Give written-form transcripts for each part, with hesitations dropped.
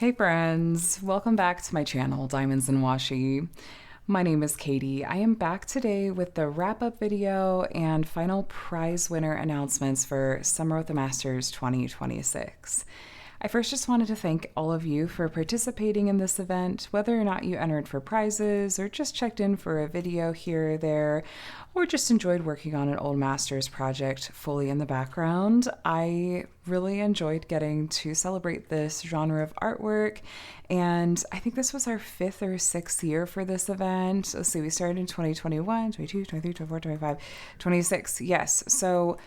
Hey friends, welcome back to my channel, Diamonds and Washi. My name is Katie. I am back today with the wrap-up video and final prize winner announcements for Summer with the Masters 2026. I first just wanted to thank all of you for participating in this event, whether or not you entered for prizes or just checked in for a video here or there, or just enjoyed working on an old Masters project fully in the background. I really enjoyed getting to celebrate this genre of artwork, and I think this was our 5th or 6th year for this event. Let's see, we started in 2021, 22, 23, 24, 25, 26. Yes, so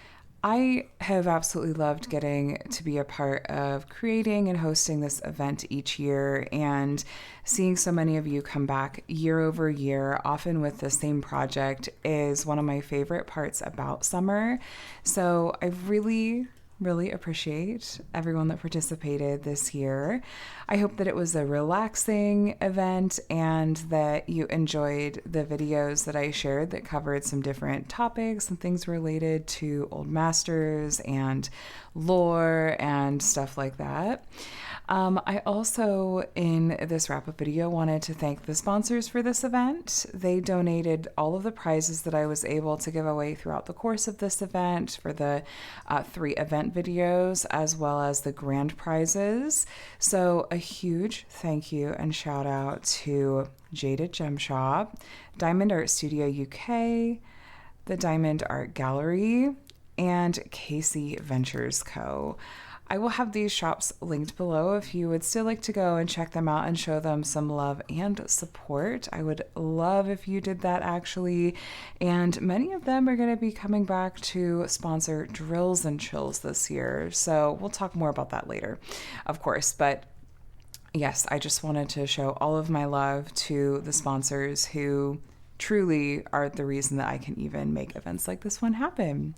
I have absolutely loved getting to be a part of creating and hosting this event each year, and seeing so many of you come back year over year, often with the same project, is one of my favorite parts about summer. So I really appreciate everyone that participated this year. I hope that it was a relaxing event and that you enjoyed the videos that I shared that covered some different topics and things related to old masters and lore and stuff like that. I also, in this wrap-up video, wanted to thank the sponsors for this event. They donated all of the prizes that I was able to give away throughout the course of this event for the 3 event videos, as well as the grand prizes. So a huge thank you and shout out to Jaded Gem Shop, Diamond Art Studio UK, the Diamond Art Gallery, and Casey Ventures Co. I will have these shops linked below if you would still like to go and check them out and show them some love and support. I would love if you did that, actually. And many of them are going to be coming back to sponsor Drills and Chills this year. So we'll talk more about that later, of course. But yes, I just wanted to show all of my love to the sponsors who truly are the reason that I can even make events like this one happen.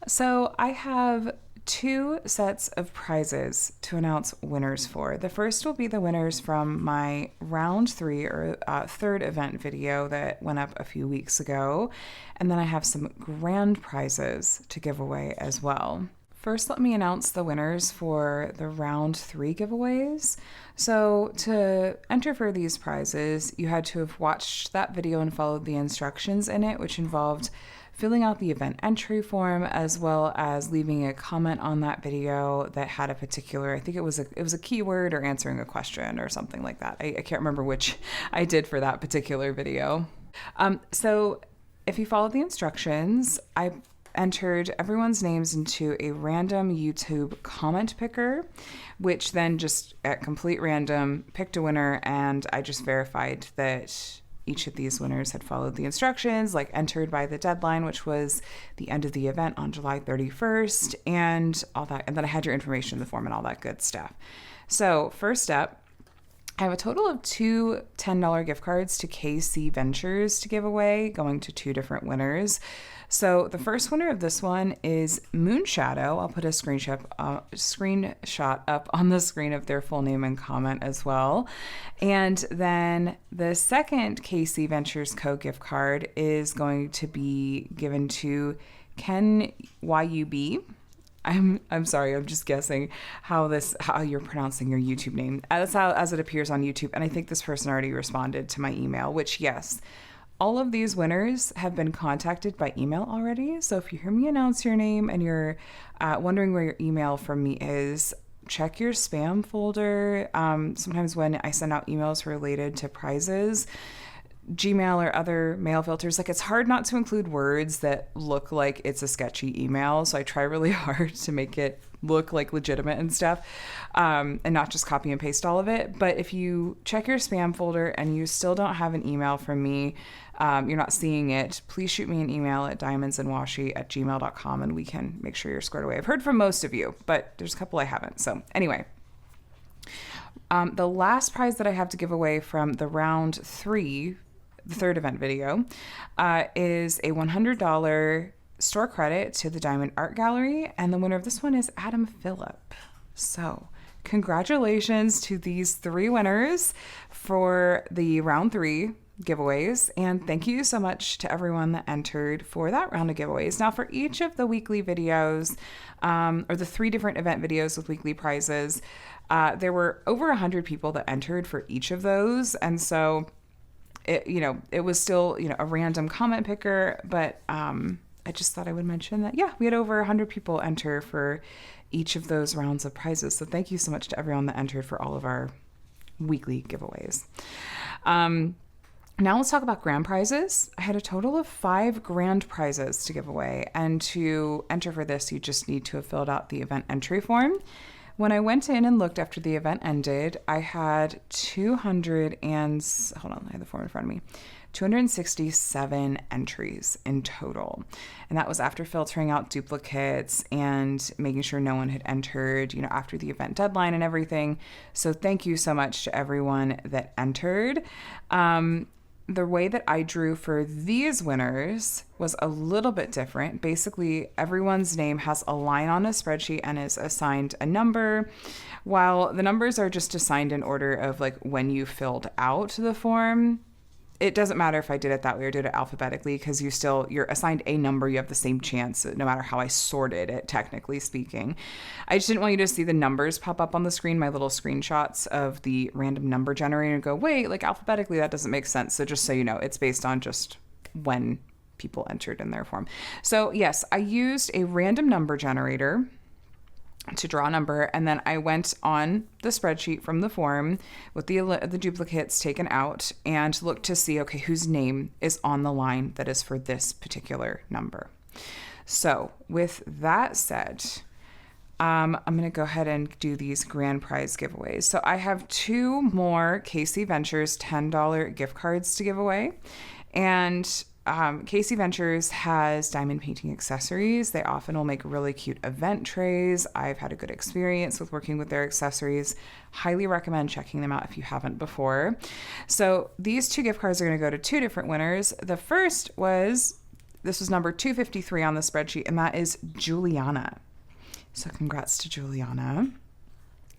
So I have 2 sets of prizes to announce winners for. The first will be the winners from my round 3 or 3rd event video that went up a few weeks ago. And then I have some grand prizes to give away as well. First, let me announce the winners for the round 3 giveaways. So to enter for these prizes, you had to have watched that video and followed the instructions in it, which involved filling out the event entry form, as well as leaving a comment on that video that had a particular, I think it was a keyword or answering a question or something like that. I can't remember which I did for that particular video. So if you follow the instructions, I entered everyone's names into a random YouTube comment picker, which then just at complete random picked a winner, and I just verified that each of these winners had followed the instructions, like entered by the deadline, which was the end of the event on July 31st, and all that. And then I had your information in the form and all that good stuff. So first up, I have a total of 2 $10 gift cards to KC Ventures to give away, going to 2 different winners. So the first winner of this one is Moonshadow. I'll put a screenshot up on the screen of their full name and comment as well. And then the second KC Ventures Co. gift card is going to be given to Ken YUB. I'm sorry, I'm just guessing how you're pronouncing your YouTube name. That's how as it appears on YouTube. And I think this person already responded to my email, which, yes, all of these winners have been contacted by email already. So if you hear me announce your name and you're wondering where your email from me is, check your spam folder. Sometimes when I send out emails related to prizes, Gmail or other mail filters, like, it's hard not to include words that look like it's a sketchy email. So I try really hard to make it look like legitimate and stuff, and not just copy and paste all of it. But if you check your spam folder and you still don't have an email from me, you're not seeing it, please shoot me an email at diamondsandwashi@gmail.com and we can make sure you're squared away. I've heard from most of you, but there's a couple I haven't. So anyway, the last prize that I have to give away from the round 3, the 3rd event video, is a $100 store credit to the Diamond Art Gallery, and the winner of this one is Adam Phillip. So congratulations to these 3 winners for the round 3 giveaways. And thank you so much to everyone that entered for that round of giveaways. Now, for each of the weekly videos, or the 3 different event videos with weekly prizes, there were over 100 people that entered for each of those. And so it was still, a random comment picker, but I just thought I would mention that, we had over 100 people enter for each of those rounds of prizes. So thank you so much to everyone that entered for all of our weekly giveaways. Now let's talk about grand prizes. I had a total of 5 grand prizes to give away. And to enter for this, you just need to have filled out the event entry form. When I went in and looked after the event ended, I had 267 entries in total. And that was after filtering out duplicates and making sure no one had entered, after the event deadline and everything. So thank you so much to everyone that entered. The way that I drew for these winners was a little bit different. Basically, everyone's name has a line on a spreadsheet and is assigned a number, while the numbers are just assigned in order of when you filled out the form. It doesn't matter if I did it that way or did it alphabetically, because you're assigned a number. You have the same chance no matter how I sorted it, technically speaking. I just didn't want you to see the numbers pop up on the screen, my little screenshots of the random number generator, and go, wait, alphabetically, that doesn't make sense. So just so you know, it's based on just when people entered in their form. So yes, I used a random number generator to draw a number, and then I went on the spreadsheet from the form with the duplicates taken out and looked to see, okay, whose name is on the line that is for this particular number. So with that said, I'm going to go ahead and do these grand prize giveaways. So I have 2 more KC Ventures $10 gift cards to give away, and KC Ventures has diamond painting accessories. They often will make really cute event trays. I've had a good experience with working with their accessories. Highly recommend checking them out if you haven't before. So these 2 gift cards are going to go to 2 different winners. The first was number 253 on the spreadsheet, and that is Juliana. So congrats to Juliana.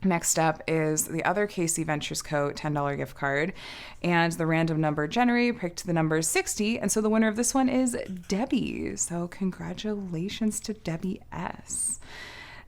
Next up is the other KC Ventures Co. $10 gift card, and the random number generator picked the number 60, and so the winner of this one is Debbie. So congratulations to Debbie S.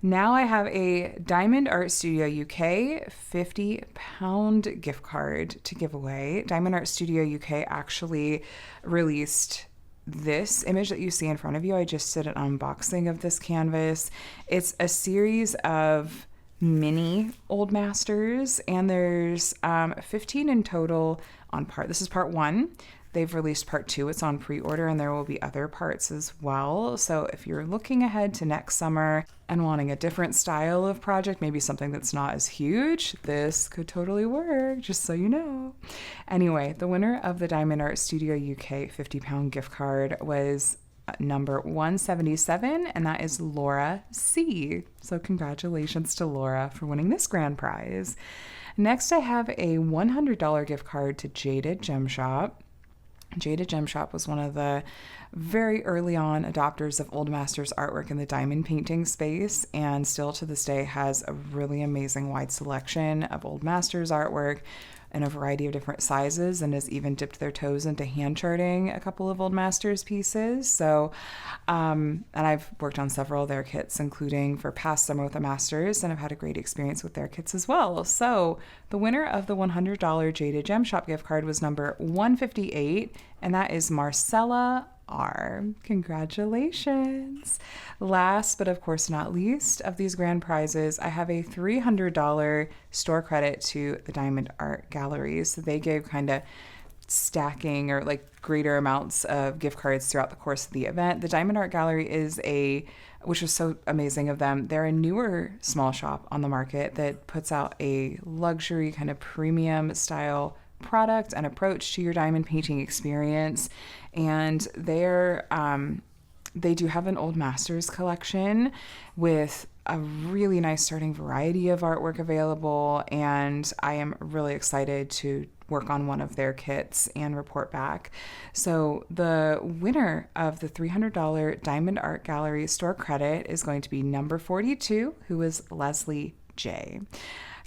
Now I have a Diamond Art Studio UK 50-pound gift card to give away. Diamond Art Studio UK actually released this image that you see in front of you. I just did an unboxing of this canvas. It's a series of mini Old Masters, and there's 15 in total on part. This is part 1. They've released part 2. It's on pre-order, and there will be other parts as well. So if you're looking ahead to next summer and wanting a different style of project, maybe something that's not as huge, this could totally work, just so you know. Anyway, the winner of the Diamond Art Studio UK 50-pound gift card was number 177, and that is Laura C. So congratulations to Laura for winning this grand prize. Next, I have a $100 gift card to Jaded Gem Shop. Jaded Gem Shop was one of the very early on adopters of Old Masters artwork in the diamond painting space, and still to this day has a really amazing wide selection of Old Masters artwork in a variety of different sizes, and has even dipped their toes into hand charting a couple of Old Masters pieces. So, and I've worked on several of their kits, including for past Summer with the Masters, and I've had a great experience with their kits as well. So the winner of the $100 Jaded Gem Shop gift card was number 158, and that is Marcella R. Congratulations. Last, but of course not least, of these grand prizes, I have a $300 store credit to the Diamond Art Gallery. So they gave kind of stacking or greater amounts of gift cards throughout the course of the event. The Diamond Art Gallery which was so amazing of them. They're a newer small shop on the market that puts out a luxury kind of premium style product and approach to your diamond painting experience. And they do have an Old Masters collection with a really nice starting variety of artwork available, and I am really excited to work on one of their kits and report back. So the winner of the $300 Diamond Art Gallery store credit is going to be number 42, who is Leslie J.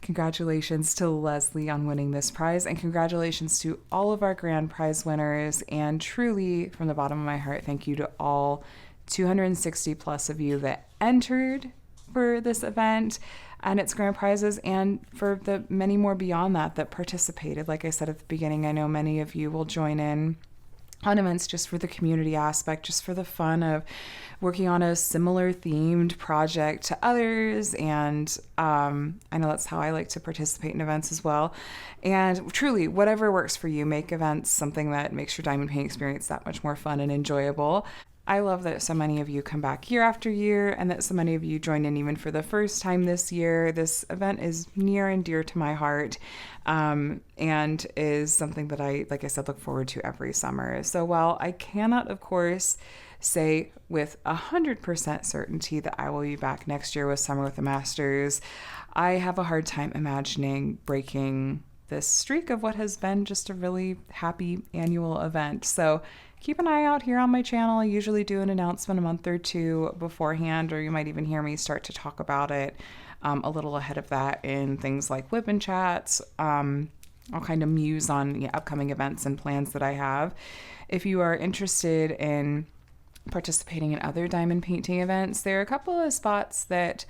Congratulations to Leslie on winning this prize, and congratulations to all of our grand prize winners. And truly, from the bottom of my heart, thank you to all 260 plus of you that entered for this event and its grand prizes, and for the many more beyond that participated. Like I said at the beginning, I know many of you will join in on events just for the community aspect, just for the fun of working on a similar themed project to others. And I know that's how I like to participate in events as well. And truly, whatever works for you, make events something that makes your diamond painting experience that much more fun and enjoyable. I love that so many of you come back year after year, and that so many of you join in even for the first time this year. This event is near and dear to my heart, and is something that I, like I said, look forward to every summer. So while I cannot, of course, say with 100% certainty that I will be back next year with Summer with the Masters, I have a hard time imagining breaking this streak of what has been just a really happy annual event. So keep an eye out here on my channel. I usually do an announcement a month or two beforehand, or you might even hear me start to talk about it a little ahead of that in things like whip and chats. I'll kind of muse on upcoming events and plans that I have. If you are interested in participating in other diamond painting events, there are a couple of spots that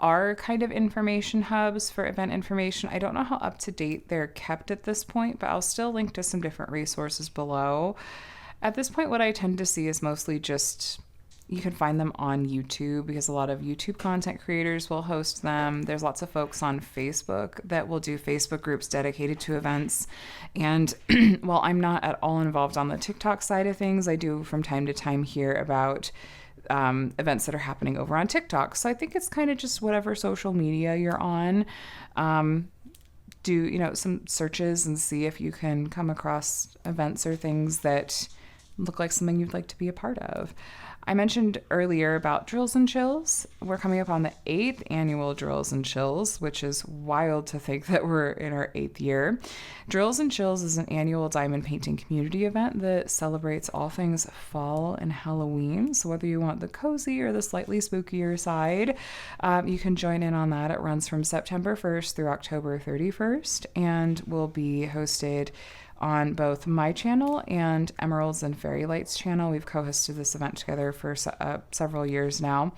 are kind of information hubs for event information. I don't know how up to date they're kept at this point, but I'll still link to some different resources below. At this point, what I tend to see is mostly just, you can find them on YouTube, because a lot of YouTube content creators will host them. There's lots of folks on Facebook that will do Facebook groups dedicated to events. And while I'm not at all involved on the TikTok side of things, I do from time to time hear about events that are happening over on TikTok. So I think it's kind of just whatever social media you're on. Do some searches and see if you can come across events or things that look like something you'd like to be a part of. I mentioned earlier about Drills and Chills. We're coming up on the 8th annual Drills and Chills, which is wild to think that we're in our 8th year. Drills and Chills is an annual diamond painting community event that celebrates all things fall and Halloween. So whether you want the cozy or the slightly spookier side, you can join in on that. It runs from September 1st through October 31st and will be hosted on both my channel and Emeralds and Fairy Lights channel. We've co-hosted this event together for several years now.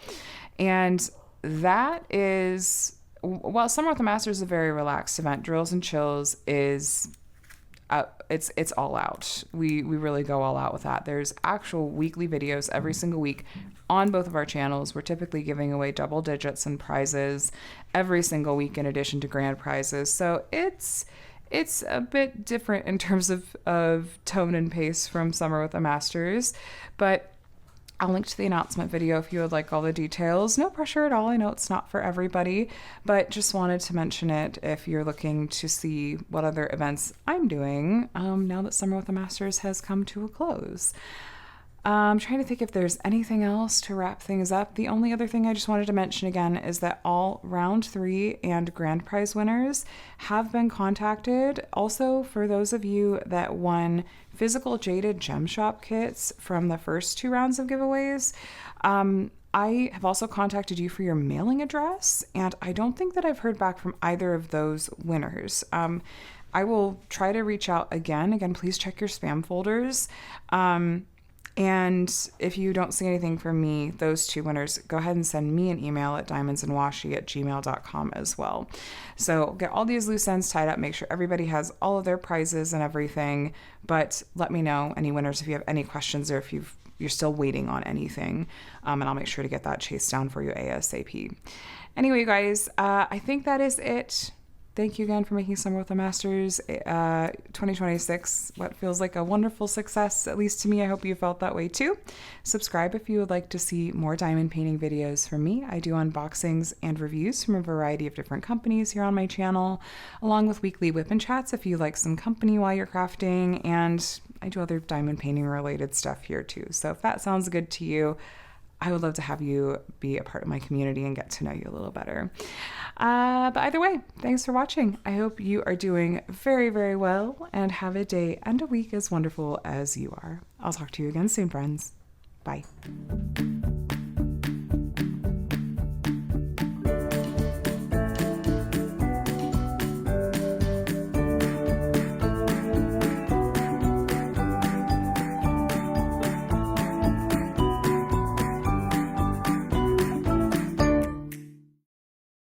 And that is, while Summer with the Masters is a very relaxed event, Drills and Chills is, it's all out. We really go all out with that. There's actual weekly videos every single week on both of our channels. We're typically giving away double digits in prizes every single week in addition to grand prizes. So it's a bit different in terms of tone and pace from Summer with the Masters, but I'll link to the announcement video if you would like all the details. No pressure at all. I know it's not for everybody, but just wanted to mention it if you're looking to see what other events I'm doing now that Summer with the Masters has come to a close. I'm trying to think if there's anything else to wrap things up. The only other thing I just wanted to mention again is that all round 3 and grand prize winners have been contacted. Also, for those of you that won physical jaded gem shop kits from the first 2 rounds of giveaways, I have also contacted you for your mailing address, and I don't think that I've heard back from either of those winners. I will try to reach out again. Again, please check your spam folders. And if you don't see anything from me, those 2 winners, go ahead and send me an email at diamondsandwashi@gmail.com as well. So get all these loose ends tied up, make sure everybody has all of their prizes and everything, but let me know, any winners, if you have any questions or if you're still waiting on anything, and I'll make sure to get that chased down for you ASAP. Anyway, you guys, I think that is it. Thank you again for making Summer with the Masters 2026 what feels like a wonderful success, at least to me. I hope you felt that way too. Subscribe if you would like to see more diamond painting videos from me. I do unboxings and reviews from a variety of different companies here on my channel, along with weekly whip and chats if you like some company while you're crafting, and I do other diamond painting related stuff here too. So if that sounds good to you, I would love to have you be a part of my community and get to know you a little better. But either way, thanks for watching. I hope you are doing very, very well and have a day and a week as wonderful as you are. I'll talk to you again soon, friends. Bye.